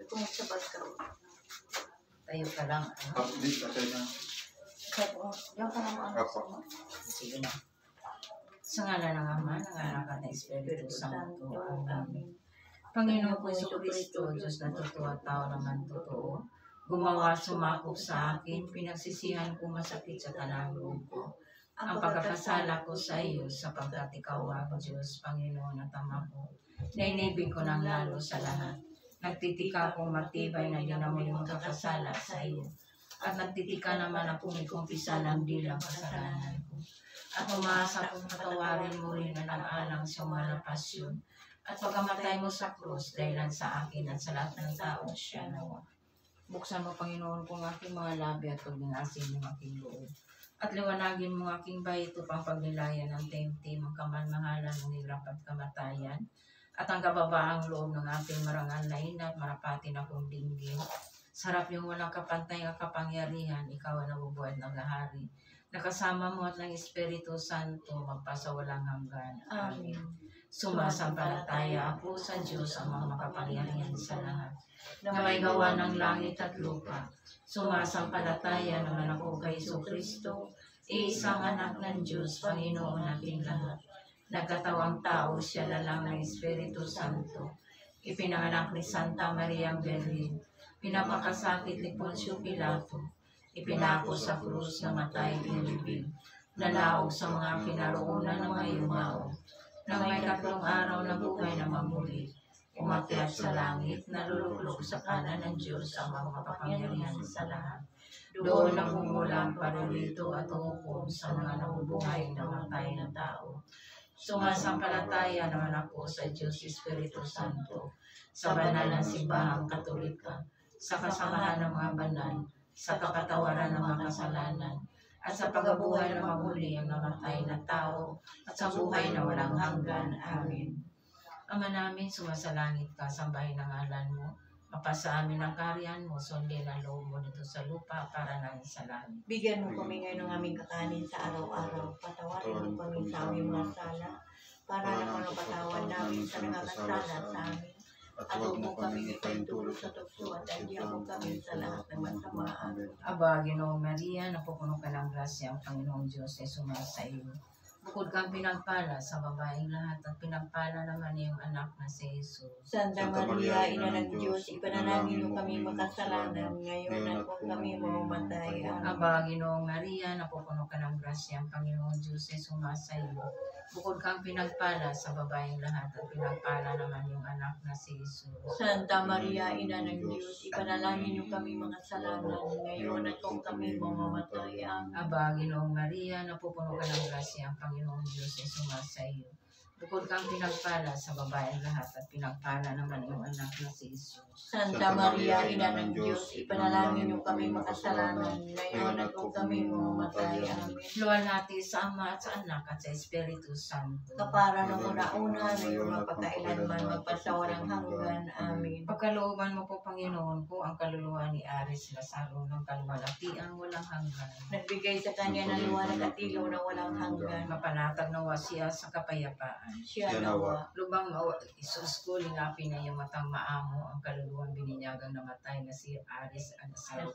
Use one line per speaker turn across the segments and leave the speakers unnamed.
Kung sa ka.
Tayo ka lang.
Update ka na.
Diyan ka naman.
Sige na. Sa ngalan ng Ama, ng Anak at ng Espiritu Santo. Amen. Panginoon ko Kristo, Diyos na totoo at tao naman totoo, gumawa sumakop sa akin, pinagsisihan ko masakit sa tanang loob ko. Ang pagkakasala ko sa iyo, sapagkat ikaw ang Diyos, Panginoon at Ama ko. Nainibig ko ng lalo sa lahat. Nagtitika akong matibay na di na muling magkakasala sa iyo. At nagtitika naman akong ikumpisa ng dilang kasalanan ko. At umaasa kong patawarin mo rin na nang-alang sa mga pasyon. At pagkamatay mo sa krus, dahilan sa akin at sa lahat ng tao siya nawa. Buksan mo, Panginoon, kung aking mga labi at pagbinasin ng aking loob. At liwanagin mo aking bahay pang pagnilayan ng temtem, ang kamanmahalan ng hirap at kamatayan. At ang kababaang loob ng aking marangal na ina at marapatin akong dinggin. Sarap yung walang kapantay ng kapangyarihan, ikaw ang nabubuhat ng lahari. Nakasama mo at ng Espiritu Santo, magpasawalang hanggan. Amen. Sumasampalataya ako sa Diyos ang mga makapangyarihan sa lahat, na may gawa ng langit at lupa. Sumasampalataya naman ako kay Kristo, iisang anak ng Diyos, Panginoon nating lahat. Nagkatawang tao siya na lang ng Espiritu Santo. Ipinanganak ni Santa Maria Virgen, pinapakasakit ni Poncio Pilato, ipinako sa krus na matay inibig, nalaog sa mga kinaroonan ng mga yumao, nang may 3 araw na buhay na mamuli, umakyat sa langit, naluluklok sa kanan ng Diyos ang mga makapangyarihan sa lahat. Doon namumula ang parulito at hukom sa mga nabubuhay na matay na tao. Sumasampalataya naman ako sa Diyos Espiritu Santo, sa banal na simbahang Katolika, sa kasamahan ng mga banal, sa kapatawaran ng mga kasalanan, at sa pagkabuhay na maguli ang namatay na tao, at sa buhay na walang hanggan. Amen. Ama namin, sumasalangit ka, sambahin ang ngalan mo, mapasa amin ang kaharian mo, sundin ang loob mo dito sa lupa para nang sa langit.
Bigyan mo kami ngayon ng aming kakanin sa araw-araw. Patawarin mo kami sa aming mga sala, para naman mapatawan namin sa nakakasala sa amin. At huwag mo kami ipahintulot sa tukso at alyan mo kami sa lahat ng masama. Amen.
Aba, Ginoong Maria, napupuno ka ng grasya, ang Panginoong Diyos ay sumasa iyo. Bukod kang pinagpala sa babaeng lahat at pinagpala naman iyong anak na si Jesus.
Santa Maria, Ina ng Diyos, ipanalangin mo kami makasalanan, ngayon at kung kami mamamatay. Amen.
Aba, Ginoong Maria, napupuno ka ng grasya, ang Panginoong Diyos ay sumasa iyo. Bukod kang pinagpala sa babaeng lahat at pinagpala naman yung anak na si Jesus.
Santa Maria, Ina ng Diyos, ipanalangin niyo kami makasalanan, ngayon at kung kami mamamatay. Amen.
Aba, Ginoong Maria, napupuno ka ng grasya, ang Panginoong Diyos ay sumasa iyo. Bukod kang pinagpala sa babaeng lahat at pinagpala naman yung anak na si Jesus.
Santa Maria, Ina ng Diyos, ipanalangin niyo kami makasalanan, ngayon at kung kami mamamatay. Amen.
Luwalhati sa Ama at sa Anak at sa Espiritu Santo.
Kapara ng una-una, ngayon mapagkailanman, magpasawalang hanggan. Amen.
Pagkalooban mo po, Panginoon, ko ang kaluluwa ni Aris Lazaro ng kaluwalhatian walang hanggan.
Nagbigay sa kanya ng liwanag at ilaw na walang hanggan.
Mapanatag nawa siya sa kapayapaan.
Siya nawa.
Lubang mawa, Isus ko, lingapin na iyong matang maamo ang kaluluwang bininyagang namatay na si Aris Lazaro.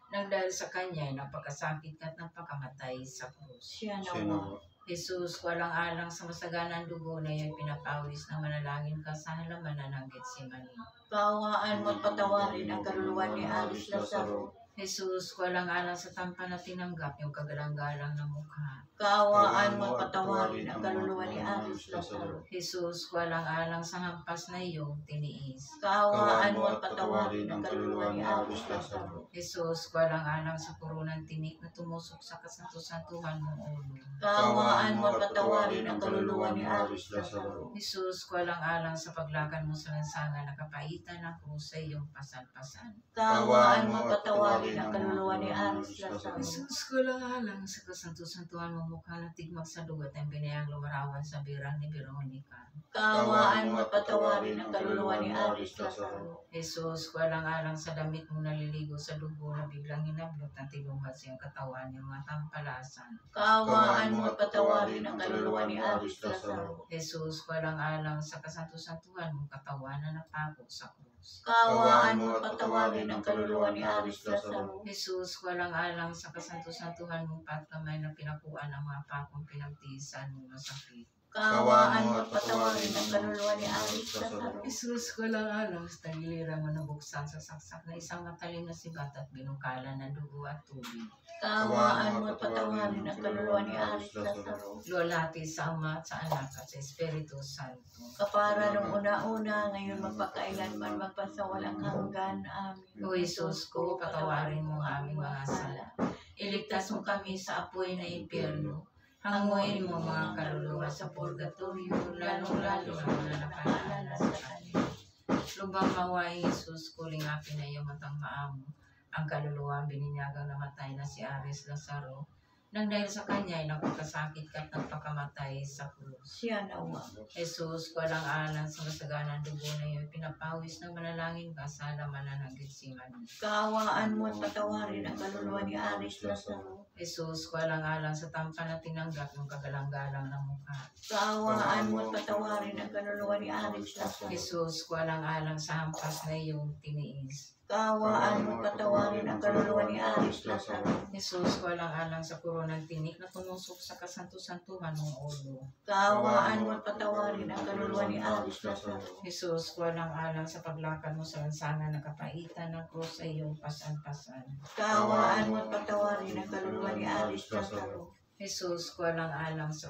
Nang dahil sa kanya ay napakasakit at napakamatay sa krus.
Siya nawa.
Jesus, walang-alang sa masaganang dugo na iyong pinapawis na manalangin ka sa halamanan ng Getsemani.
Kaawaan mo at patawarin ang kaluluwa ni Aris Lazaro.
Jesus, walang-alang sa tampan na tinanggap yung kagalang-galang na mukha.
Kaawaan mo at patawarin ang kaluluwa ni Aris Lazaro.
Jesus, walang-alang sa hampas na iyong tiniis.
Kaawaan mo at patawarin ang kaluluwa ni Aris Lazaro.
Jesus, walang-alang sa kurunang tinik na tumusok sa kasanto-santuhan mong ulo.
Kaawaan mo at patawarin ang kaluluwa ni Aris Lazaro.
Jesus, walang-alang sa paglakad mo sa lansangan na kapaitan ng krus sa iyong pasan-pasan.
Kaawaan mo at patawarin ang kaluluwa ni Aris Lazaro.
Jesus, walang-alang sa kasanto-santuhan mong mukha na tigmag sa dugat ang binayang lumarawan sa birang ni Veronica.
Kaawaan mo at patawarin ang kaluluwa ni Aris Lazaro.
Jesus, walang-alang sa damit mong naliligo sa dugo na biglang hinablot na tinumad sa iyong katawan yung mga tampalasan.
Kaawaan mo at patawarin ang kaluluwa ni Aris Lazaro.
Jesus, walang-alang sa kasanto-santuhan mong katawan na napako sa krus.
Kaawaan mo at patawarin ang kaluluwa ni Aris Lazaro.
Jesus, walang-alang sa kasanto-santuhan mong patkamay na pinakuan ang mga pakong pinagtiisan mo masakit.
Kaawaan mo at patawarin ang kaluluwa ni Aris Lazaro.
Jesus, walang-alang sa tagiliran mo nabuksan sa saksak na isang matalim na sibat at binukalan ng dugo at tubig.
Kaawaan mo at patawarin ang kaluluwa ni Aris Lazaro.
Luwalhati sa Ama at sa Anak at sa Espiritu Santo.
Kapara nung una-una, ngayon magpakailanman, magpasawalang hanggan. Amen.
O Jesus ko, patawarin mo ang aming mga sala. Iligtas mo kami sa apoy na impyerno. Hanguin mo mga kaluluwa sa purgatorio, lalong-lalo na mga nakaalala sa kanila. Lubang mawain, Jesus, kulingapin na iyong matang maamo. Ang kaluluwa ang bininyagang namatay na si Aris Lazaro, nang dahil sa kanya ay napagkasakit at nagpakamatay sa krus.
Siya nawa.
Jesus, walang-alang sa masaganang dugo na iyo, pinapawis ng manalangin ka sa lamanan ng Getsemani.
Kaawaan mo at patawarin ang kaluluwa ni Aris Lazaro.
Jesus, walang-alang sa tampan na tinanggap ng kagalang-galang ng mukha.
Kaawaan mo at patawarin ang kaluluwa ni Aris Lazaro.
Jesus, walang-alang sa hampas na iyong tiniis.
Kaawaan mo at patawarin ang kaluluwa ni Aris Lazaro.
Jesus, walang-alang sa koronang tinik na tumusok sa kasanto-santuhan ng ulo.
Kaawaan mo at patawarin ang kaluluwa ni Aris Lazaro.
Jesus, walang-alang sa paglakad mo sa lansangan na kapaitan ng krus sa iyong pasan-pasan.
Kaawaan mo at patawarin ang kaluluwa ni Aris Lazaro.
Jesus, walang-alang sa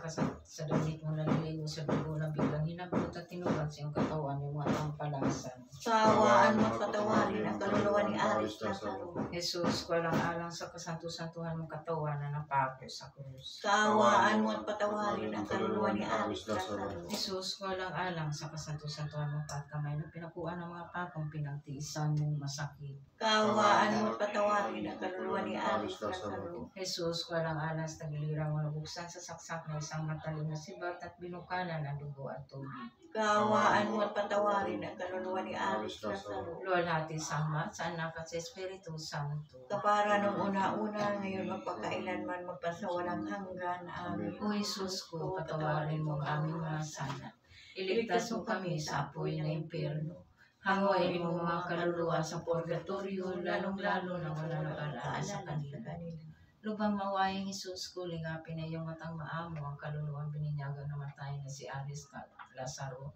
damit mo naliligo sa dugo na biglang hinablot at tinubad sa iyong katawan yung mga tampalasan.
Kaawaan mo at patawarin ang kaluluwa ni Aris Lazaro.
Jesus, walang-alang sa kasanto-santuhan mong katawan na napako sa krus.
Kaawaan mo at patawarin ang kaluluwa ni Aris Lazaro.
Jesus, walang-alang sa kasanto-santuhan mong patkamay na pinakuan ng mga pakong pinagtiisan mong masakit.
Kaawaan mo at patawarin ang kaluluwa ni Aris Lazaro.
Jesus, walang-alang sa tagiliran mo nabuksan sa saksak na isang matalim na sibat at binukalan ng dugo at tubig.
Kaawaan mo at patawarin ang kaluluwa ni Aris Lazaro.
Luwalhati sa Ama, sa Anak at sa Espiritu Santo.
Kapara nung una-una, ngayon magpakailanman, magpasawalang hanggan. Amen.
O Jesus ko, patawarin mo ang aming mga sala. Iligtas mo kami sa apoy na impyerno. Hanguin mo mga kaluluwa sa purgatorio, lalong-lalo na wala nakalaala sa kanila. Lubang mawayang Jesus ko, lingapin na iyong matang maamo ang kaluluwang bininyagang namatay na si Aris Lazaro.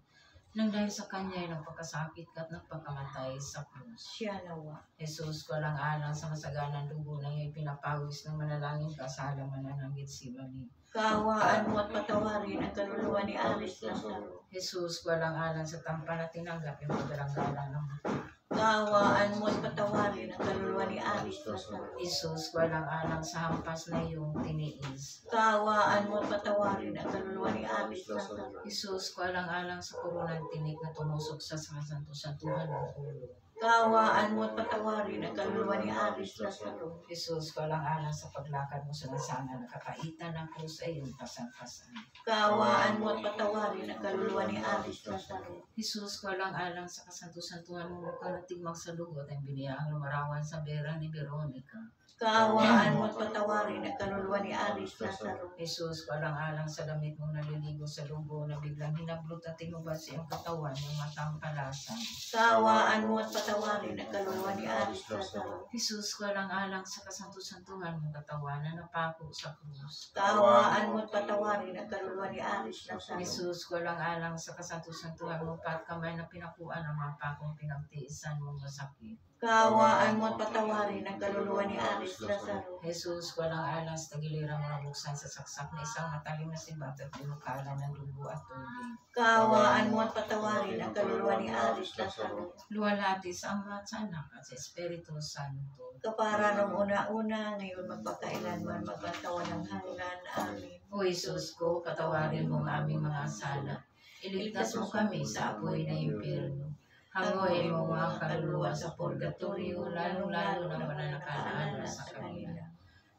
Nang dahil sa kanya ay nagpakasakit at nagpakamatay sa krus.
Siya nawa.
Jesus, walang-alang sa masaganang dugo na iyong pinapawis ng manalangin ka sa halamanan ng Getsemani.
Kaawaan mo at patawarin ang kaluluwa ni Aris Lazaro.
Jesus, walang-alang sa tampan na tinanggap yung pagalang-galang ng mukha.
Kaawaan mo at patawarin ang kaluluwa ni Aris Lazaro.
Jesus, walang-alang sa hampas na iyong tiniis.
Kaawaan mo at patawarin ang kaluluwa ni Aris Lazaro.
Jesus, walang-alang sa koronang tinik na tumusok sa santo-santuhan ng ulo.
Kaawaan mo at patawarin ang kaluluwa ni Aris Lazaro.
Jesus, walang-alang sa paglakad mo sa lansangan na kakaitan ng krus ay iyong pasan-pasan.
Kaawaan mo at patawarin ang kaluluwa ni Aris Lazaro.
Jesus, walang-alang sa kasanto-santuhan mo mukha na tigmang sa lugot ang biniyaang lumarawan sa bera ni Veronica.
Kaawaan mo at patawarin ang kaluluwa ni Aris Lazaro.
Jesus, walang-alang sa damit mong naliligo sa dugo na biglang hinablot at tinubad sa iyong katawan ng matang palasan.
Kaawaan mo at patawarin ang kaluluwa ni Aris Lazaro.
Jesus, walang-alang sa kasanto-santuhan mong katawan na napako sa krus.
Kaawaan mo at patawarin ang kaluluwa ni Aris Lazaro.
Jesus, walang-alang sa kasanto-santuhan mong patkamay na pinakuan ng mga pakong pinagtiisan mong masakit.
Kaawaan mo at patawarin ang kaluluwa ni Aris Lazaro.
Jesus, walang-alang sa tagiliran mo nabuksan sa saksak na isang matalim na sibat at binukalan ng dugo at tubig.
Kaawaan mo at patawarin ang kaluluwa ni Aris Lazaro.
Luwalhati sa Ama at sa Anak at sa Espiritu Santo.
Kapara nung una-una, ngayon magpakailanman, magpasawalang hanggan. Amen.
O Jesus ko, patawarin mo ang aming mga sala. Iligtas mo kami sa apoy na impyerno. Hanguin mo mga kaluluwa sa purgatorio, lalong-lalo na wala nakalaala sa kanila.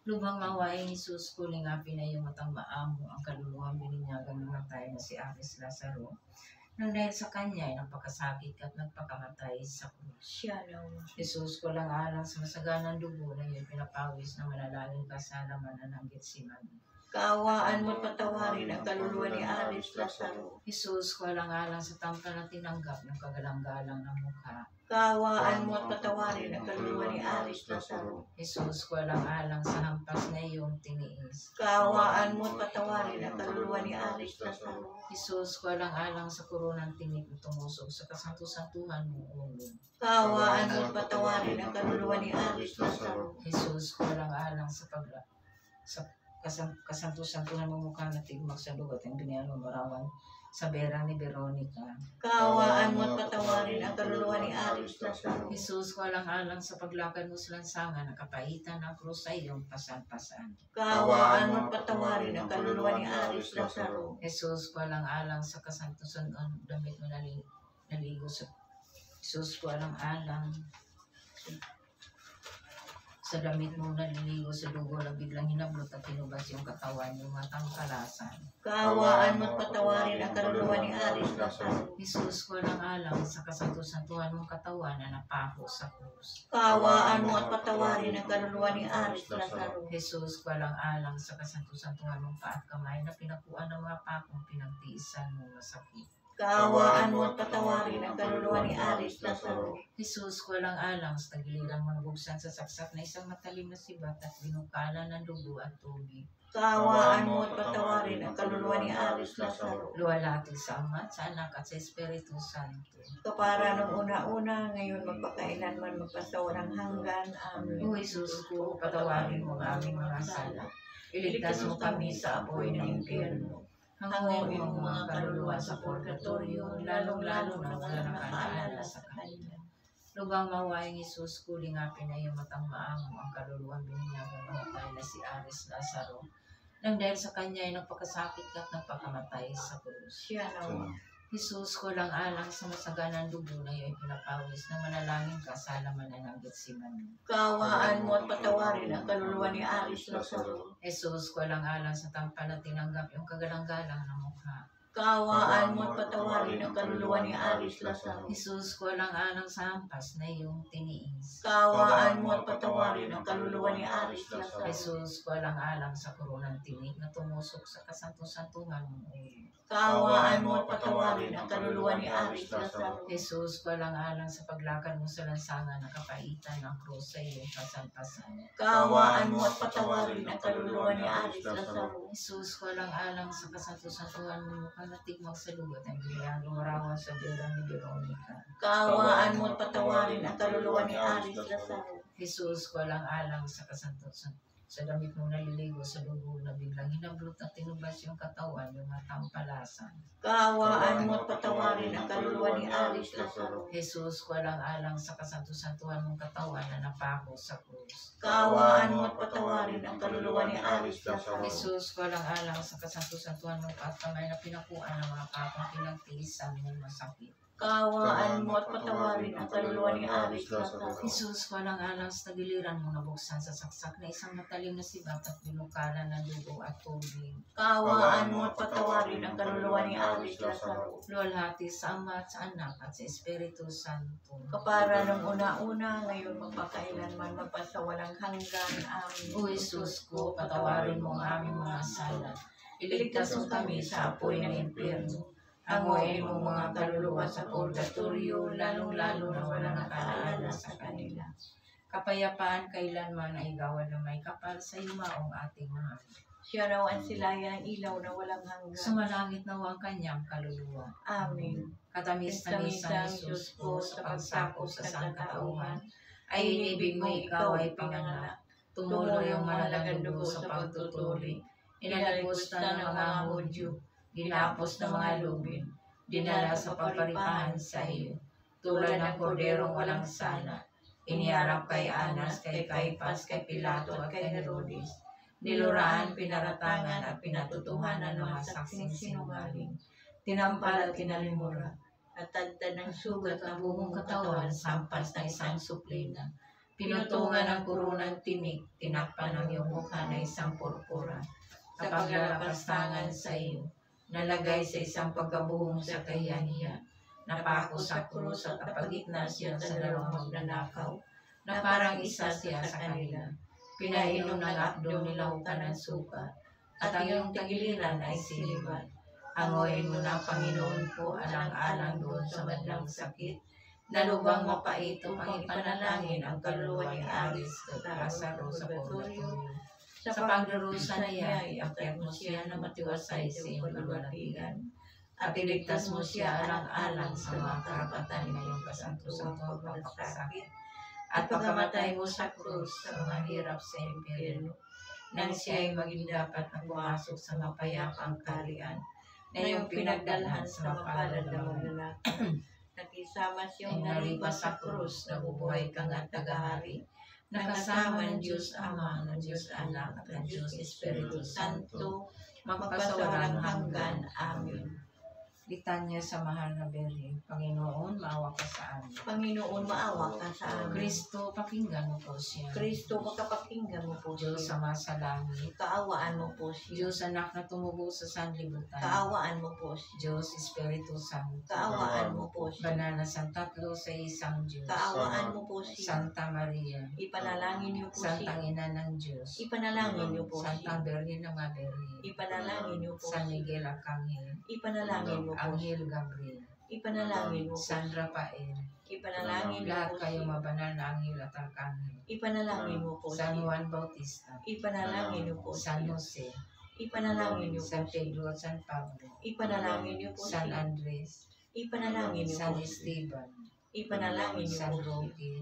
Lubang mawain Jesus ko, lingapin na iyong matang maamo ang kaluluwang bininyagang namatay na si Aris Lazaro. Nang dahil sa kanya ay napakasakit at nagpakamatay sa krus.
Siya nawa.
Jesus, walang-alang sa masaganang dugo na iyong pinapawis na manalangin ka sa halamanan ng Getsemani.
Kaawaan mo at patawarin ang kaluluwa ni Aris Lazaro.
Jesus, walang-alang sa tampan na tinanggap ng kagalang-galang ng mukha.
Kaawaan mo at patawarin ang kaluluwa ni Aris Lazaro.
Jesus, walang-alang sa hampas na iyong tiniis.
Kaawaan mo at patawarin ang kaluluwa ni Aris Lazaro.
Jesus, walang-alang sa koronang tinig na tumusok sa kasanto-santuhan mong ulo.
Kaawaan mo at patawarin ang kaluluwa ni Aris Lazaro.
Jesus, walang-alang sa kasanto-santuhan mong mukha na tigmag sa lugat ang biniyang marawan sa bera ni Veronica.
Kaawaan mo at patawarin ang kaluluwa ni Aris Lazaro.
Jesus, walang-alang sa paglakad mo sa lansangan na kapaitan ng krus sa iyong pasan-pasan.
Kaawaan mo at patawarin ang kaluluwa ni Aris Lazaro.
Jesus, walang-alang sa kasanto-santuhan damit mo naligo sa Jesus, walang-alang sa damit mo naliligo sa dugo na biglang hinablot at tinubas yung katawan yung matang kalasan.
Kaawaan mo at patawarin ang kaluluwa ni Aris Lazaro.
Jesus, walang-alang sa kasanto-santuhan mong katawan na napako sa krus.
Kaawaan mo at patawarin ang kaluluwa ni Aris Lazaro.
Jesus, walang-alang sa kasanto-santuhan mong paa at kamay na pinakuan ng mga pakong pinagtiisan mo masakit.
Kaawaan mo at patawarin ang kaluluwa ni Aris Lazaro.
Jesus, walang-alang sa tagiliran mo nabuksan sa saksak na isang matalim na sibat at binukalan ng dugo at tubig.
Kaawaan mo at patawarin ang kaluluwa ni Aris Lazaro.
Luwalhati sa Ama, sa Anak at sa Espiritu Santo.
Kapara nung una-una, ngayon magpakailanman magpasawalang hanggan. Amen.
O Jesus ko, patawarin mo ang aming mga sala. Iligtas mo kami sa apoy ng impyerno. Hanguin mo mga kaluluwa sa purgatorio, lalong-lalo na wala nakaalala sa kanila. Lubang mawaing Jesus, kulingapin na iyong matang maamo ang kaluluwang bininyagong mamatay na si Aris Lazaro. Nang dahil sa kanya ay nagpakasakit at nagpakamatay sa krus.
Siya nawa.
Jesus, kulang-alang sa masaganang dugo na iyong pinapawis na manalangin ka sa laman ng Getsemani.
Kaawaan mo at patawarin ang kaluluwa ni Aris Lazaro.
Jesus, kulang-alang sa tampal na tinanggap yung kagalang-galang na mukha.
Kaawaan mo at patawarin ang kaluluwa ni Aris Lazaro.
Jesus, kulang-alang sa hampas na iyong tiniis.
Kaawaan mo at patawarin ang kaluluwa ni Aris Lazaro.
Jesus, kulang-alang sa koronang tinig na tumusok sa kasanto-santuhan mong ulo.
Kaawaan mo at patawarin ang kaluluwa ni Aris Lazaro.
Jesus, walang-alang sa paglakad mo sa lansangan na kapaitan ng krus sa iyong pasan-pasan.
Kaawaan mo at patawarin ang kaluluwa ni Aris Lazaro.
Jesus, walang-alang sa kasanto-santuhan mo mukha na tigmag sa lugat ang biglang lumarawan sa bera ni Veronica.
Kaawaan mo at patawarin ang kaluluwa ni Aris Lazaro.
Jesus, walang-alang sa kasanto-santuhan sa damit mong naliligo sa dugo na biglang hinablot at tinubas yung katawan yung matampalasan.
Kaawaan mo at patawarin ang kaluluwa ni Aris Lazaro.
Jesus, walang-alang sa kasanto-santuhan mong katawan na napako sa krus.
Kaawaan mo at patawarin ang kaluluwa ni Aris Lazaro.
Jesus, walang-alang sa kasanto-santuhan mong kamay na pinakuan ng mga pakong pinagtiisan mong masakit.
Kaawaan mo at patawarin ang kaluluwa ni Aris Lazaro.
Jesus, walang-alang sa tagiliran mo nabuksan sa saksak na isang matalim na sibat at binukalan ng dugo at tubig.
Kaawaan mo at patawarin ang kaluluwa ni Aris Lazaro.
Luwalhati sa Ama at sa Anak at sa Espiritu Santo.
Kapara nung una-una, ngayon magpakailanman magpasawalang hanggan. Amen.
O Jesus ko, patawarin mo ang aming mga sala. Iligtas mo kami sa apoy ng impyerno. Hanguin mo mga kaluluwa sa purgatorio, lalong-lalo na wala nakaalala sa kanila. Kapayapaan kailanman ay gawad na may kapal sa yumaong ating mahal.
Siya raw ang silaya ng ilaw na walang hanggan.
Sumalangit na ang kanyang kaluluwa.
Amen.
Katamis-tamis ang Diyos ko sa pagsako sa sangkatauhan, ay inibig mo ikaw ay panganak. Tumulo yung malalagang dugo sa pagtutuli. Inalagos na ng mga Hudyo. Ginapos ng mga lubid, dinala sa pagparipahan sa iyo. Tulad ng korderong walang sala, iniharap kay Anas, kay Caiphas, kay Pilato at kay Herodes. Niluraan, pinaratangan at pinatutuhanan ng mga saksing sinungaling. Tinampal at kinalimura, at tagtad ng sugat ng buong katawan, sampas na isang suplina. Pinutungan ng kurunang tinig, tinakpan ng iyong mukha na isang purpura. Sa paglalapastangan sa iyo, nalagay sa isang pagkabuhong sa kahiyahiya, napako sa krus at napagitna siya sa dalawang magnanakaw, na parang isa siya sa kanila. Pinainom ng akdo nilahukan ng suka, at ang iyong tagiliran ay silibat. Hanguin mo na, Panginoon ko, alang-alang doon sa madlang sakit, Nalubang mapait upang ipanalangin ang kaluluwa ni Aris at Lazaro sa purgatorio. Sa pagdarusa niya, iakyat mo siya na matiwasay sa iyong kalwalatigan at iligtas mo siya alang-alang sa mga karapatan ng iyong kasanto-santo pagkakasakit at pagkamatay mo sa krus sa mga hirap sa impyerno, nang siya ay maging dapat na pumasok sa mapayapang kaharian na iyong pinagdalhan sa mapalad na mga lalaki.
Nakisama
Ay
siyang
nalipas sa krus, nabubuhay kang at tagahari, nakasama ng Diyos Ama, ng Diyos Anak, at ng Diyos Espiritu Santo, magpasawalang hanggan. Amen. Litanya sa mahal na Birhen. Panginoon, maawa ka sa amin.
Panginoon, maawa ka sa amin.
Kristo, pakinggan mo po siya.
Kristo, makapakinggan mo po
Diyos
siya.
Ama sa langit.
Kaawaan mo po siya.
Diyos Anak na tumubo sa sanlibutan.
Kaawaan mo po siya.
Diyos Espiritu Santo.
Kaawaan mo po siya.
Banal na Santatlo sa isang Diyos.
Kaawaan mo po siya.
Santa Maria.
Ipanalangin niyo po
Santang
siya.
Ina ng Diyos.
Ipanalangin niyo po siya.
Santang Birhen ng mga Birhen.
Ipanalangin niyo po
San
siya.
Miguel Arcangel.
Ipanalangin mo po siya.
Anghel Gabriel.
Ipanalangin mo po
San
siya.
Rafael.
Ipanalangin mo
Lahat
po
kayo
siya.
mabanal na anghel at arkanghel.
Ipanalangin mo po
San
siya.
Juan Bautista.
Ipanalangin niyo po
San
siya.
Jose.
Ipanalangin niyo po
San
siya.
Pedro at San Pablo.
Ipanalangin niyo po
San
siya.
Andres.
Ipanalangin niyo
San
po siya.
Esteban.
Ipanalangin niyo
San
po siya.
Roque.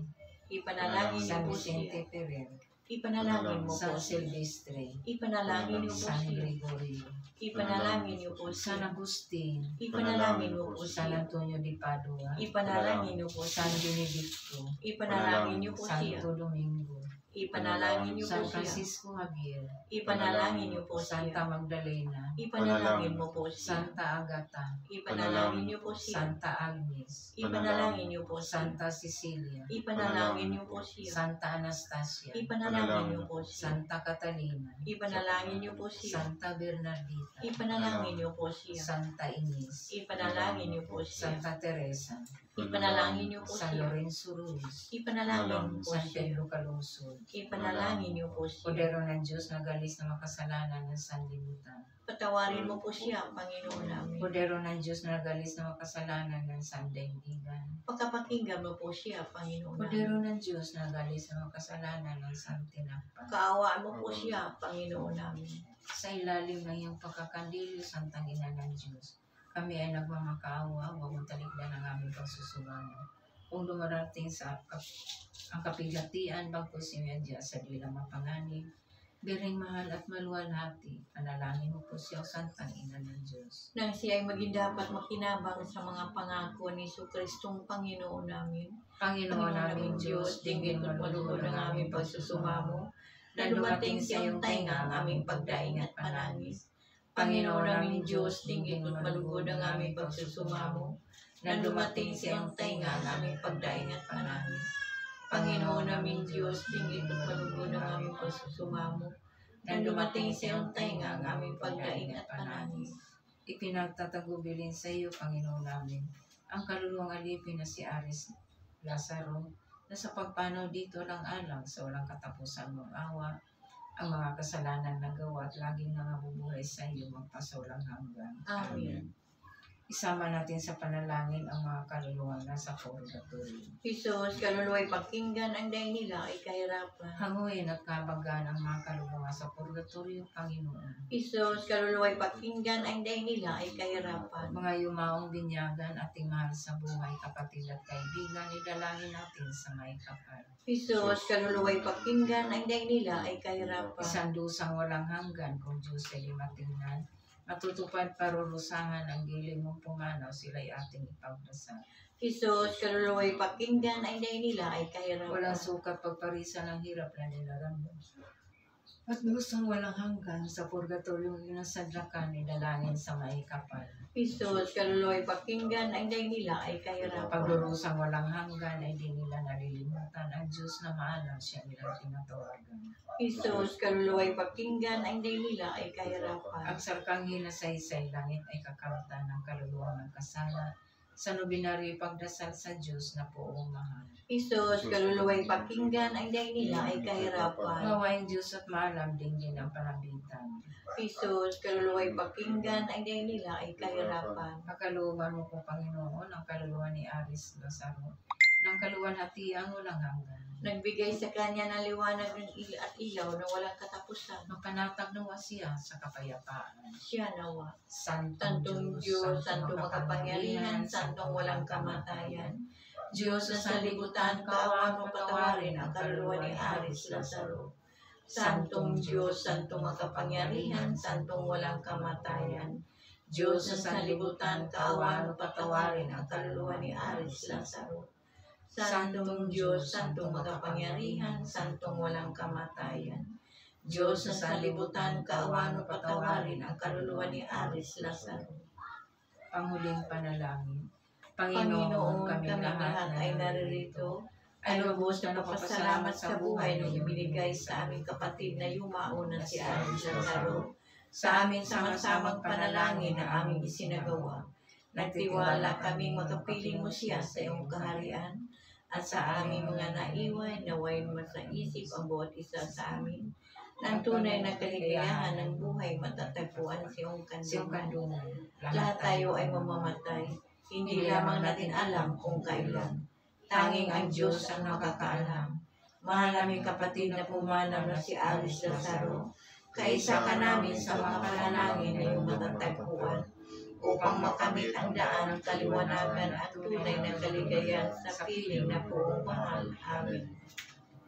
Ipanalangin niyo
San
po
Vicente
siya.
Ferrer.
Ipanalangin mo po
San
siya.
Silvestre.
Ipanalangin niyo po
San
siya.
Gregorio.
Ipanalangin niyo po
San
siya.
Agustin.
Ipanalangin mo po
San
siya.
Antonio de Padua.
Ipanalangin niyo po
San
siya.
Benedicto.
Ipanalangin niyo po siya.
Santo Domingo.
Ipanalangin niyo po
San
siya.
Francisco Javier.
Ipanalangin niyo po
Santa
siya.
Magdalena.
Ipanalangin mo po siya.
Santa Agata.
Ipanalangin niyo po siya.
Santa Agnes.
Ipanalangin niyo po siya.
Santa Cecilia.
Ipanalangin niyo po siya.
Santa Anastasia.
Ipanalangin niyo po siya.
Santa Catalina.
Ipanalangin niyo po siya.
Santa Bernardita.
Ipanalangin niyo po siya.
Santa Ines.
Ipanalangin niyo po siya.
Santa Teresa.
Ipanalangin niyo po
San
siya.
Lorenzo Ruiz.
Ipanalangin niyo po
San
siya.
Pedro Calungsod.
Ipanalangin niyo po siya.
Podero ng Diyos na galis na makasalanan ng sanlibutan.
Patawarin mo po siya, Panginoon namin.
Podero ng Diyos na galis na makasalanan ng sandaigdigan.
Pagkapakinggan mo po siya, Panginoon
Podero
namin.
ng Diyos na galis na makasalanan ng santinakpan.
Kaawaan mo po siya, Panginoon namin.
Sa ilalim ng iyong pagkakandilyo, Santang Ina ng Diyos, kami ay nagmamakaawa, huwag mong talikdan ang aming pagsusumamo. Kung dumarating sa ang kapigatian, bagkus imedya sa dilang mapanganib, biring mahal at maluwalhati, panalangin mo po siya, Santang Ina ng Diyos.
Nang siya ay maging dapat makinabang sa mga pangako ni Kristong Panginoon namin.
Panginoon naming Diyos, dinggin mo malugod ang aming pagsusumamo, na dumating sa iyong tainga ang aming pagdaing at panangis. Panginoon naming Diyos, dinggin mo malugod ang aming pagsusumamo, na dumating sa iyong tainga ang aming pagdaing at panangis. Panginoon naming Diyos, dinggin mo malugod ang aming pagsusumamo, na dumating sa iyong tainga ang aming pagdaing at panangis. Ipinagtatagubilin sa iyo, Panginoon namin, ang kaluluwang alipin na si Aris Lazaro, na sa pagpanaw dito lang alang sa walang katapusan mong awa, ang mga kasalanan na gawa at laging nangabubuhay sa iyo magpasawalang hanggan.
Amen.
Isama natin sa panalangin ang mga kaluluwa na sa purgatorio.
Jesus, kaluluwa'y pakinggan ang daing nila ay kahirapan.
Hanguin at kabagan ang mga kaluluwa sa purgatorio, Panginoon.
Jesus, kaluluwa'y pakinggan ang daing nila ay kahirapan.
Mga yumaong binyagan ating mahal sa buhay, kapatid at kaibigan, idalangin natin sa may kapal.
Jesus, kaluluwa'y pakinggan ang daing nila ay kahirapan.
Isang dusang walang hanggan kung Diyos ay matingnan. Matutupad parurusahan ang giling mong pumanaw, sila'y ating ipagdasal.
Jesus, kaluluwa'y pakinggan ang daing nila ay kahirapan.
Walang sukat pagparisa ng hirap na nilaramdam. At dusang walang hanggan sa purgatorio inasadlakan, idalangin sa may kapal.
Jesus, kaluluwa'y pakinggan ang daing nila ay kahirapan.
Pagdurusang walang hanggan ay di nila nalilimutan ang Diyos na maalam siya nilang tinatawagan.
Jesus, kaluluwa'y pakinggan ang daing nila ay kahirapan.
Ang sarkanghil na sa isay langit ay kakamtan ng kaluluwang nagkasala sa nobinaryo pagdasal sa Diyos na poong mahal.
Jesus, kaluluwa'y pakinggan ang daing nila ay kahirapan.
Mawaing Diyos at maalam din ang panabitan.
Jesus, kaluluwa'y pakinggan ang daing nila ay kahirapan.
Pagkalooban mo po, Panginoon, ang kaluluwa ni Aris Lazaro ng kaluwalhatiang walang hanggan.
Nagbigay sa kanya ng liwanag ng at ilaw na walang katapusan.
Mapanatag nawa siya sa kapayapaan.
Siya nawa.
Santong
Santong Diyos, Santong makapangyarihan, Santong walang kamatayan. Diyos na sa libutan, kaawaan mo patawarin ang kaluluwa ni Aris Lazaro. Santong Diyos, Santong makapangyarihan, Santong walang kamatayan. Diyos na sa libutan, kaawaan mo patawarin ang kaluluwa ni Aris Lazaro. Santong Diyos, Santong makapangyarihan, Santong walang kamatayan. Diyos na sa libutan, kaawaan mo patawarin ang kaluluwa ni Aris Lazaro.
Panghuling panalangin.
Panginoon, kami lahat ay naririto, ay lubos na napapasalamat sa buhay na ibinigay sa aming kapatid na yumao na si Aris Lazaro. Sa aming sama-samang panalangin na aming isinagawa, nagtiwala kaming makapiling mo siya sa iyong kaharian, at sa aming mga naiwan, naway masaisip ang bawat isa sa amin, ng tunay na kaligayahan ng buhay matatagpuan sa iyong kandungan. Lahat tayo ay mamamatay, hindi lamang natin alam kung kailan. Tanging ang Diyos ang nakakaalam. Mahal naming kapatid na pumanang na si Aris Lazaro, kaisa ka namin sa mga panalangin na iyong matatagpuan, upang makamit ang daan ng kaliwanagan at tunay na kaligayahan sa piling na buong mahal. Amin.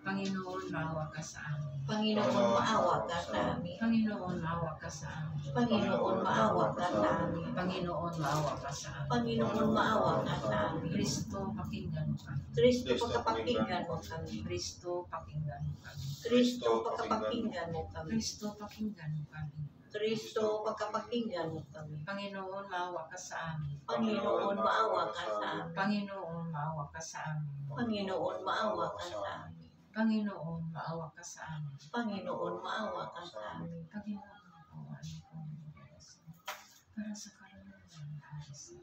Panginoon, maawa ka sa amin.
Panginoon, maawa ka sa amin.
Panginoon, maawa ka sa amin.
Panginoon, maawa ka sa amin.
Panginoon, maawa ka sa amin.
Panginoon, maawa ka sa amin.
Kristo, pakinggan mo kami.
Kristo, pagkapakinggan mo kami.
Kristo, pakinggan mo kami.
Kristo, pagkapakinggan mo kami.
Kristo, pakinggan mo kami.
Kristo, pagkapakinggan mo kami.
Panginoon, maawa ka sa amin.
Panginoon, maawa ka sa amin.
Panginoon, maawa ka sa amin.
Panginoon, maawa ka sa amin.
Panginoon, maawa ka sa amin.
Panginoon, maawa ka sa amin.
Panginoon, maawa ko para sa kaluluwa ng Aris.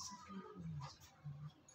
Sa piling mo sa kanya.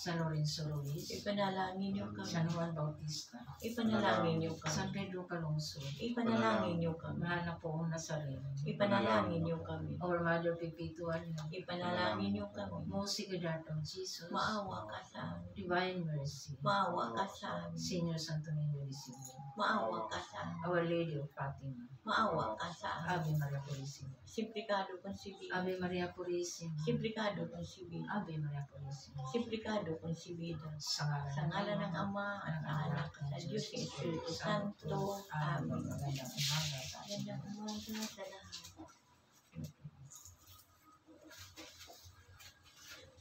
San Lorenzo Ruiz,
Ipanalangin niyo
San
kami.
Juan Bautista,
Ipanalangin niyo
San
kami.
Pedro Calungsod,
Ipanalangin niyo kami.
Mahal na Poong Nazareno,
Ipanalangin niyo kami.
Our Mother Perpetual,
Ipanalangin niyo kami.
Most Sacred Heart of Jesus,
Maawa ka sa amin.
Divine Mercy,
Maawa ka sa amin.
Senior Santo Niño de Sibuyan,
Maawa ka sa amin.
Our Lady of Fatima,
Maawa ka sa amin.
Ave Maria Purísima,
Simplikado Concibida.
Ave Maria Purísima,
Simplikado Concibida.
Ave Maria Purísima,
Simplikado Concibida.
sa
Sa ngalan ng Ama at ng Anak at sa Diyos ng Espiritu Santo. Amen.
Magandang umaga sa atin.
Magandang umaga sa lahat.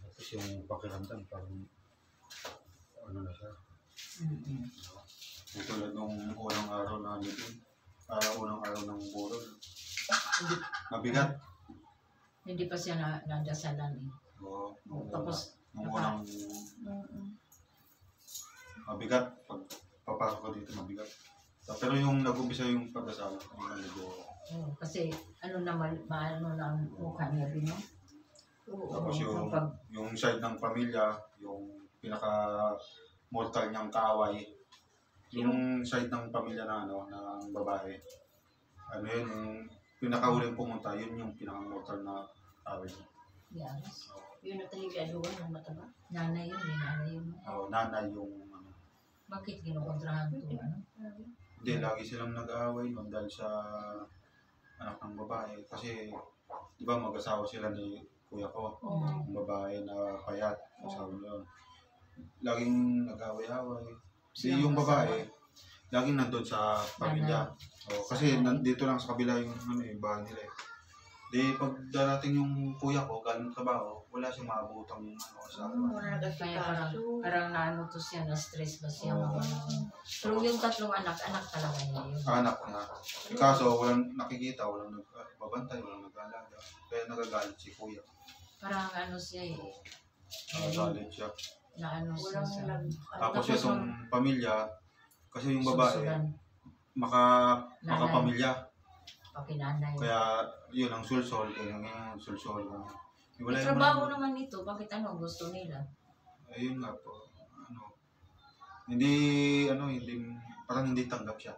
Tapos yung pakiramdam, parang ano na siya.
Mm-mm.
Tulad nung unang araw na meeting, unang araw ng burol. Mabigat.
Hindi pa siya nadasalan eh.
Oo,
Tapos,
nung unang mabigat, pag papasok ko dito mabigat. Pero yung nag-umpisa yung pagkasama, yung medyo
kasi ano na maano na ang mukha niya din, no?
tapos yung,
kapag-
yung side ng pamilya, yung pinaka-mortal niyang kaaway, yung side ng pamilya na ano, ng babae, ano yun, yung pinakahuling pumunta, yun yung pinaka-mortal na kaaway niya.
Yes.
Yun na talaga doon ng mataba.
Nanay yun, eh, nanay yun.
Nanay yung ano.
Bakit kinukontrahan to, ano?
Hindi, lagi silang nag-aaway nun dahil sa anak ng babae. Kasi, di ba mag-asawa sila ni kuya ko,
Oo.
yung babae na payat, asawa niya yun. Laging nag-aaway-aaway. Yung babae, laging nandun sa pamilya. Kasi nandito lang sa kabila yung bahay nila eh. Pag darating yung kuya ko, galing trabaho, wala siyang maabutang sa
Wala
Kaya
nag-asikaso.
parang naano to siya, na-stress ba siya? Pero yung tatlong anak talaga niya yun.
anak niya. Kaso walang nakikita, walang nagbabantay, walang nag-aalaga. Kaya nagagalit si kuya.
Parang ano siya eh.
Nagagalit siya.
Na ano siya
Walang
sa...
nag...
Tapos itong pamilya, kasi yung babae,
susulan,
makapamilya.
pakinanay.
Kaya yun ang sulsol, kaya ngayon sulsol.
May trabaho naman ito, bakit ano gusto nila?
Ayun nga po. Hindi, parang hindi tanggap siya.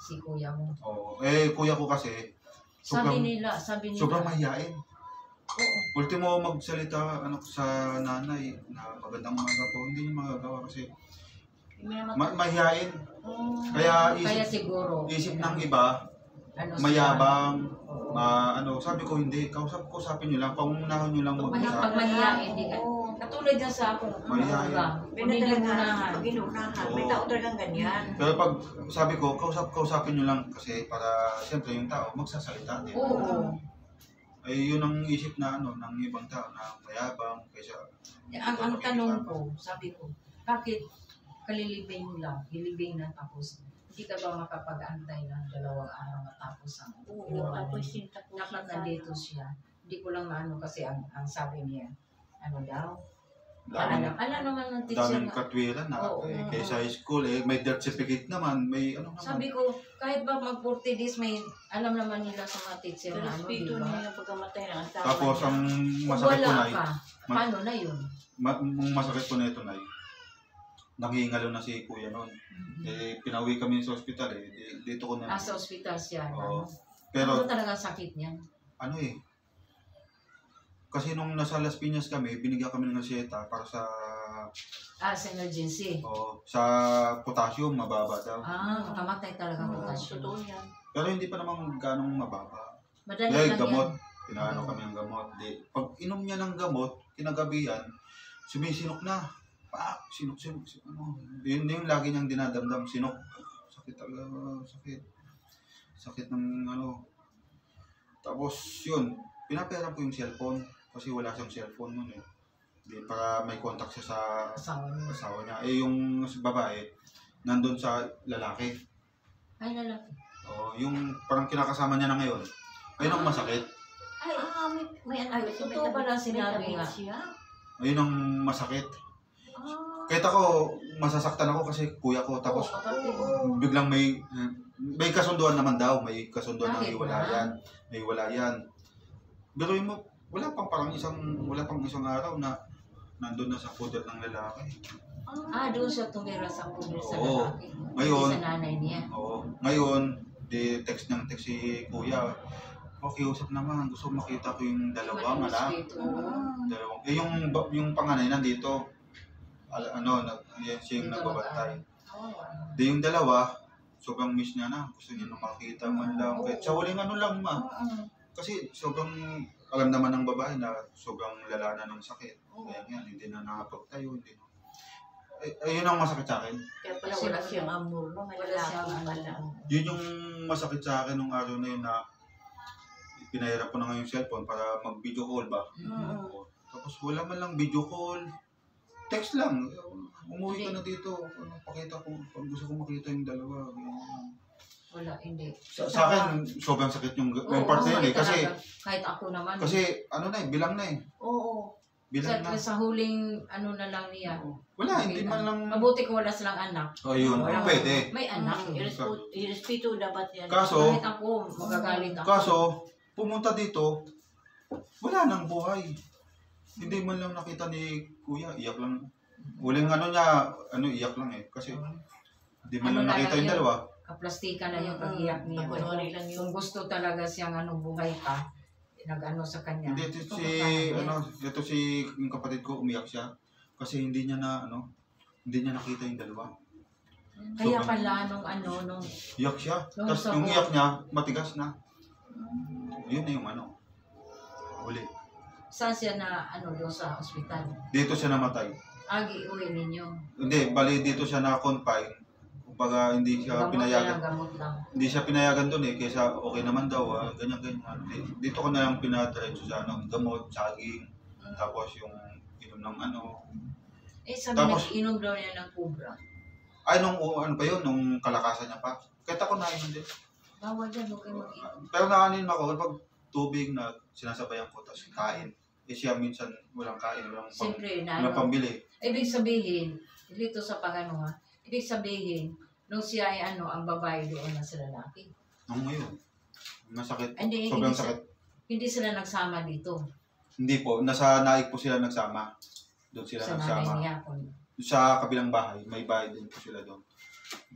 Si kuya mo.
Oo. Kuya ko kasi,
Sabi nila.
sobrang mahihain.
Oo.
Ultimo magsalita sa nanay na magandang umaga po, hindi niya magagawa kasi mahihain. Kaya
siguro.
isip ng iba,
ano
mayabang, sabi ko hindi, kausapin nyo lang, pangunahan nyo lang
Pag
mag-usap.
mahihain, hindi ka. Katulad yan sa akong
Mahihain.
Pininunahan.
Pag-inunahan. May tao talagang ganyan.
Pero pag sabi ko, kausapin nyo lang kasi para siyempre yung tao magsasalita din.
Oo.
Ay yun ang isip na ng ibang tao na mayabang kaysa
Ang tanong ko, sabi ko, bakit kalilibing lang, ilibing na tapos, hindi ka ba makapag-antay ng 2 araw matapos ang
Oo,
inuman?
tapos sinta po
Dapat nandito siya. Hindi ko lang maano kasi ang sabi niya, ano daw? Alam naman ng teacher
daming
na.
katwiran na
Oo.
kaysa high school may death certificate naman, may ano naman.
Sabi ko, kahit ba mag 40 days, may alam naman nila sa mga teacher na ano,
Respeto
di ba?
niya yung pagkamatay ng asawa
Tapos
niya.
ang
Kung
masakit po
wala
na
ka, paano na yun?
ang masakit po na ito na nangingalo na si kuya noon. Pinauwi kami sa ospital dito ko na.
Sa ospital siya.
Oo.
Ano?
Pero
Ano talaga sakit niya?
kasi nung nasa Las Piñas kami, binigyan kami ng reseta para sa
Sa emergency.
sa potassium, mababa daw.
Makamatay talaga ang potassium.
Totoo yan.
Pero hindi pa naman ganong mababa.
Madali lang
Gamot.
yan.
Pinaano kami ng gamot. Pag inom niya ng gamot, kinagabihan, sumisinok na. Sinok. Yun yung lagi niyang dinadamdam, sinok. Sakit talaga, sakit. Sakit ng Tapos yun, pinapera ko yung cellphone. Kasi wala siyang cellphone nun eh. Para may contact siya sa asawa niya. Yung babae, nandun sa lalaki.
Ay, lalaki.
Yung parang kinakasama niya na ngayon. Ayun ang masakit.
May
totoo pala sinabi nga.
Ayun ang masakit. Kahit ako, masasaktan ako kasi kuya ko. Tapos biglang may kasunduan naman daw. May kasunduan ng hiwalayan. May hiwalayan. Pero wala pang isang araw na nandun na sa puder ng lalaki.
Doon siya tumira sa puder sa
Oo.
lalaki.
Ngayon,
Sa nanay niya.
Oo. Ngayon, text si kuya. Pakiusap naman, gusto makita ko yung dalawang anak. Yung panganay nandito. Siya yung nagbabantay. Yung dalawa, sobrang miss niya na. Gusto niya makita man lang. Kahit sa huling lang Kasi sobrang alam naman ng babae na sobrang lala na ng sakit. Kaya yan, hindi na nakapagtayo. Ayun ang masakit sa akin.
Kaya pala wala siyang amor, no? May lalaki pala.
Yun yung masakit sa akin nung araw na yun na pinahirap ko na nga yung cellphone para mag-video call ba. Tapos wala man lang video call. Text lang. Umuwi ka na dito. Pakita ko. Pag gusto ko makita yung dalawa.
Wala, hindi.
Sa akin, sobrang sakit yung part na yun eh. Kasi,
kahit ako naman.
kasi bilang na eh.
Oo.
Bilang na.
Sa huling na lang niya.
Wala, hindi man lang.
Mabuti kung wala silang anak.
Yun, pwede.
May anak.
Irespeto dapat yan.
Kaso,
kahit ako, magagalit ako.
Kaso, pumunta dito, wala nang buhay. Hindi man lang nakita ni kuya, iyak lang. Huling niya, iyak lang eh. Kasi, hindi man lang nakita yung dalawa.
Kaplastika na yung pag-iyak niya. Kung gusto talaga siyang buhay pa, sa kanya.
Hindi, ito si yung kapatid ko, umiyak siya. Kasi hindi niya nakita yung dalawa.
Kaya pala nung
iyak siya. Tapos yung iyak niya, matigas na. Yun na yung uli.
Saan siya na doon sa ospital?
Dito siya namatay.
Agi, uwi ninyo.
Hindi, bali dito siya na-confine. Kumbaga, hindi siya
Gamot
pinayagan.
lang, gamot lang.
Hindi siya pinayagan doon kaysa okay naman daw, ganyan-ganyan. Dito ko na lang pinadiretso sa gamot, saging, tapos yung inom ng
Sabi
Tapos-
nag-inom daw niya ng kubra.
Ay, nung ano pa yun, nung kalakasan niya pa. Kahit ako nainom din.
Bawal dyan, huwag kayo mag-inom.
Pero naanin ako, pag tubig na sinasabayan ko, tapos kain. Siya minsan walang kain,
Siyempre,
walang pambili.
ibig sabihin, dito sa pangano ha, ibig sabihin, nung siya ay ang babae doon na sa lalaki.
Nung ngayon, masakit.
Hindi,
Sobrang
hindi,
sakit.
hindi sila nagsama dito.
Hindi po, nasa naik po sila nagsama. Doon sila
Sa nanay
nagsama.
niya.
Sa kabilang bahay, may bahay din po sila doon.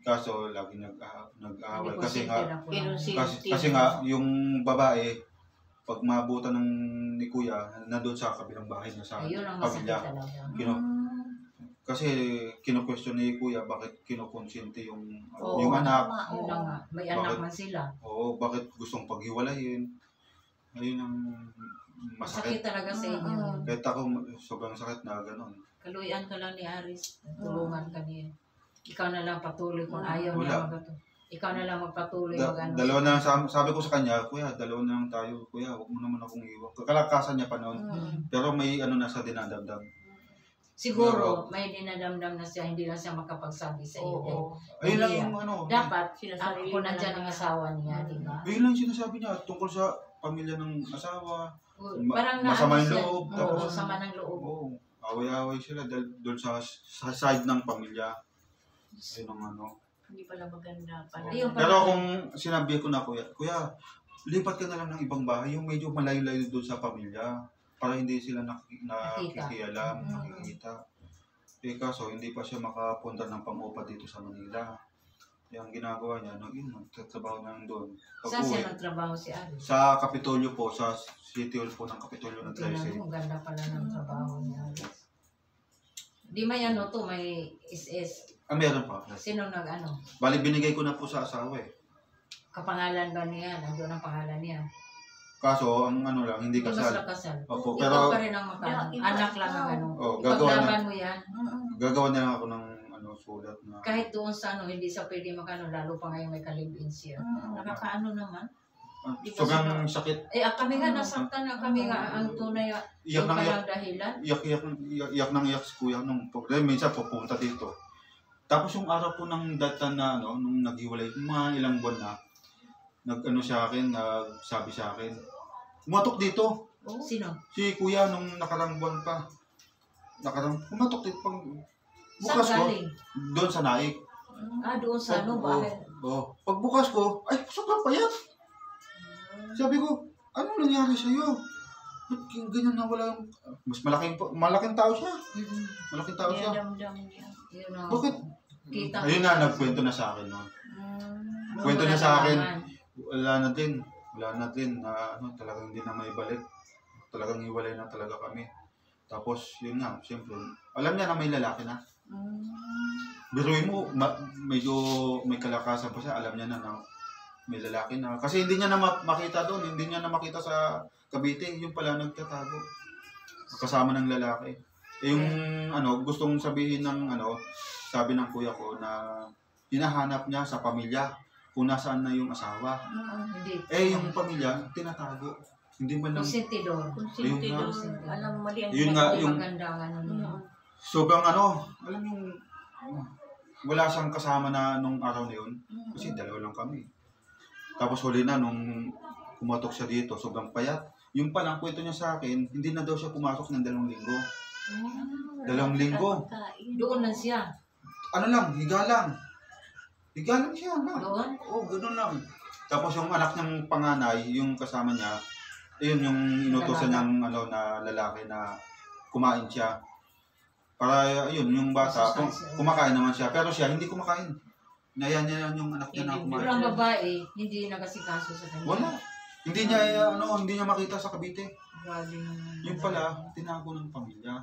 Kaso lagi nag-aaway. Kasi nga, kasi nga, yung babae, pag maabutan ni kuya, nandun sa kabilang bahay na sa
Ayun ang masakit
pamilya.
talaga.
Kasi kino-question ni kuya bakit kinukonsinti yung
Oo,
yung anak.
Yun na nga, may anak man sila.
Oo, bakit gustong paghiwalayin. Ayun ang
Masakit
masakit.
talaga sa inyo.
Kahit ako, sobrang sakit na gano'n.
Kaluyan ka lang ni Aris. Tulungan ka niya. Ikaw na lang patuloy kung ayaw
Wala.
niya magato. Ikaw na lang magpatuloy
Dalawa na lang, sabi ko sa kanya, kuya, dalawa na lang tayo. Kuya, huwag mo naman akong iwan. Kalakasan niya pa noon. Pero may na sa dinadamdam.
Siguro, may dinadamdam na siya, hindi na siya makapagsabi sa iyo.
Oo.
Ayun lang
Hindi
yung
Dapat,
Sinasarili
kung
na
nandyan
lang
ang
niya.
asawa niya, di ba?
Ayun lang yung sinasabi niya tungkol sa pamilya ng asawa.
Parang
Masama
naano
yung
siya.
loob,
Oo,
tapos-
sama ng loob.
Oo, away-away sila dahil doon sa side ng pamilya. Ayun ang
Hindi pala maganda pala.
Ayun pala.
Pero kung sinabi ko na, kuya, lipat ka na lang ng ibang bahay, yung medyo malayo-layo doon sa pamilya, para hindi sila nakikialam, nakikita. Kaso hindi pa siya makapunta ng pang-upa dito sa Manila. Kaya ang ginagawa niya, nagtatrabaho na doon.
Saan siya nagtrabaho si Aris?
Sa Kapitolyo po, sa City Hall po ng Kapitolyo ng
Tingnan
13.
mo, ganda pala ng trabaho ni Aris. Di may may SS.
Meron pa.
Sino
Bali, binigay ko na po sa asawa
Kapangalan ba niya? Nandun ang pangalan niya.
Kaso, ang lang, hindi
Hindi ba
kasal.
sila kasal?
Opo,
Ikaw
pero
pa rin ang anak lang ang
gagawa
Ipaglaban mo yan.
gagawa na lang ako ng sulat na.
Kahit doon sa hindi sa pwede lalo pa ngayon may kalibin siya. Nakakaano naman. Di ba
Sobrang sakit.
kami nga nasaktan na kami nga ang tunay
Iyak
yung
nang iyak.
palang dahilan.
Iyak nang iyak si kuya nung problema. Minsan pupunta dito. Tapos yung araw po ng data na nung naghiwalay, mga ilang buwan na, sa akin, nagsabi sa akin, umatok dito.
Sino?
Si kuya nung nakarang buwan pa. Umatok dito.
Saan
Bukas ko,
galing?
doon sa naik.
Doon sa bahay.
Pagbukas ko, ay, sobrang payat. Sabi ko, anong nangyari sa'yo? Ba't ganyan na wala yung... Mas malaking tao siya. Malaking tao siya.
Damdam niya.
Yun ang
Bakit?
kita.
Ayun na, nagkwento na sa akin noon. Kwento niya sa akin, wala na din na talagang hindi na may balik. Talagang hiwalay na talaga kami. Tapos, yun nga, siyempre, alam niya na may lalaki na. Biruin mo, medyo may kalakasan pa siya, alam niya na may lalaki na. Kasi hindi niya na makita doon, hindi niya na makita sa Cavite, yung pala nagtatago. Kasama ng lalaki. Yung gustong sabihin ng sabi ng kuya ko na hinahanap niya sa pamilya kung nasaan na yung asawa.
Hindi.
Yung pamilya, tinatago. Hindi man lang.
Konsentidor.
Konsentidor. Alam mali ang
Yun nga, yung
maganda niya.
sobrang alam yung wala siyang kasama na nung araw na yun. Kasi dalawa lang kami. Tapos huli na nung kumatok siya dito, sobrang payat. Yung palang kwento niya sa akin, hindi na daw siya pumasok ng 2 linggo. 2 linggo.
Doon na siya.
Higa lang. Higa lang siya.
Doon?
Oo, gano'n lang. Tapos yung anak niyang panganay, yung kasama niya, yun yung inutosan niyang na lalaki na kumain siya. Para yung bata, kumakain naman siya. Pero siya, hindi kumakain. Naya niya yung anak niya na kumain.
Pero ang babae, hindi nagasikaso sa kanya.
Wala. Hindi niya makita sa Cavite.
Grabe naman.
Yung pala, tinago ng pamilya.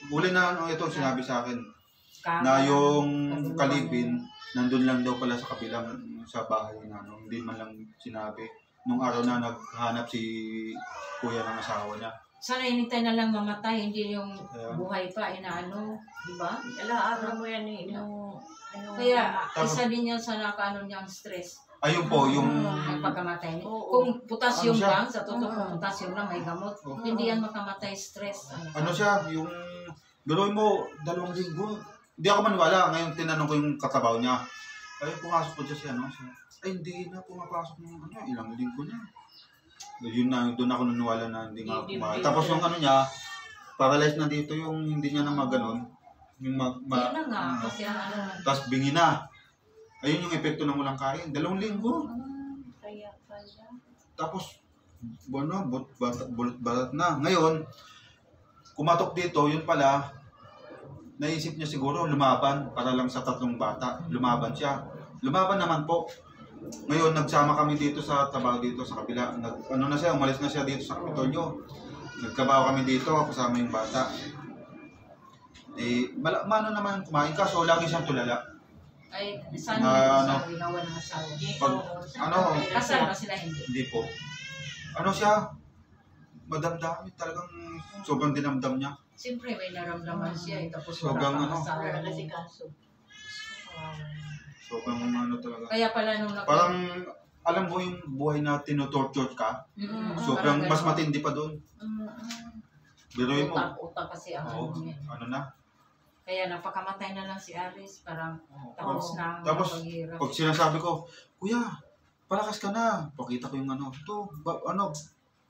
Uli na ito sinabi sa akin,
Kama,
na yung
katulungan
kalibin, nandun lang daw pala sa kabilang sa bahay na hindi man lang sinabi. Nung araw na naghanap si kuya ng asawa niya,
Sana hinintay na lang mamatay, hindi yung
Kaya-
buhay pa, inaano, di ba?
Alaara mo yan eh.
Kaya,
Tama.
isa din yan sa nakaano niyang stress.
Ayun po, yung...
Ang pagkamatay niya.
Oo.
Kung potassium
Ano siya?
lang, sa totoo kung potassium lang, may gamot.
Oo.
Hindi yan makamatay stress.
Ano siya, yung... Gano'n mo, 2 linggo. Hindi ako maniwala. Ngayon tinanong ko yung katabaw niya. Ay, pumasok po siya siya. Ay, hindi na pumapasok ng ilang linggo na. Yun na, doon ako naniwala na hindi nga kumain. Tapos yung ano niya, paralyzed na dito yung hindi niya na maganon. Yung
Yan na nga, kasi ano.
tapos bingi na. Ayun yung epekto ng walang kain. 2 linggo.
Kaya pala.
Tapos, balat na. Ngayon, kumatok dito, yun pala, naisip niya siguro lumaban para lang sa 3 bata. Lumaban siya. Lumaban naman po. Ngayon, nagsama kami dito sa Tabaw dito sa kabila. Umalis na siya dito sa Kapitolyo. Nagkabaw kami dito, kasama yung bata. Mano naman kumain kaso lagi siyang tulala.
Ay, sana
Ano?
yung ginawa ng asawa.
Pag,
Kasal ba sila hindi?
hindi po. Ano siya? Madamdamin talagang sobrang dinamdam niya.
Siyempre, may naramdaman siya. Tapos
Sobrang
wala
ano.
pang asawa.
Wala kasi kaso.
Sobrang ano talaga.
Kaya pala nung
Parang, alam mo yung buhay na tinotorture ka? Sobrang mas matindi pa doon. Biruin mo.
Utak kasi ang
Oo,
ano niya.
ano na.
Kaya napakamatay na lang si Aris. Parang tapos na ang
Tapos,
paghihirap.
pag sinasabi ko, Kuya, palakas ka na. Pakita ko yung ano. Ito,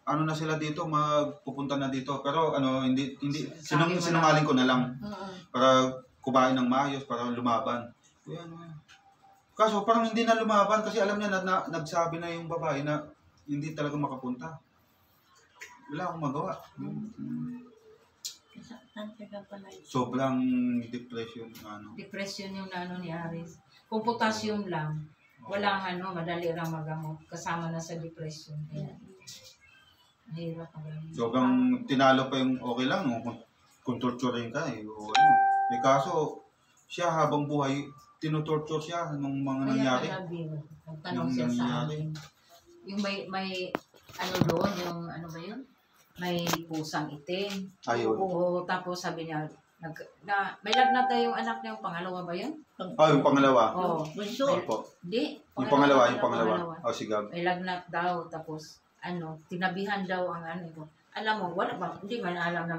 ano na sila dito, magpupunta na dito. Pero hindi
Sabi mo
sinungaling ko na lang.
Oo.
Para kumain ng maayos, para lumaban. Kuya, ano yan? Kaso parang hindi na lumaban kasi alam niya na nagsabi na yung babae na hindi talaga makapunta. Wala akong magawa.
Saan ka pala yun?
Sobrang depression.
Depression yung nano ni Aris. Kung potassium lang, walang madali lang magamot. Kasama na sa depression. Kaya, mahirap ang gamot.
Sobrang tinalo pa yung okay lang no? Kung torturein ka eh. O, may kaso, siya habang buhay, tinutorture siya nung mga nangyari.
Kaya Bill, nagtanong
Yung
siya sa
nangyari.
akin. Yung may ano doon, yung ano ba yun? May pusang itim.
Ayun.
Oo, tapos sabi niya, may lagnat na yung anak niya, yung pangalawa ba yun?
Yung pangalawa.
Oo.
Bunso.
Opo.
Di.
Yung pangalawa. Oh, sigab.
May lagnat daw, tapos tinabihan daw ang ko. Alam mo, wala ba, hindi man alam namin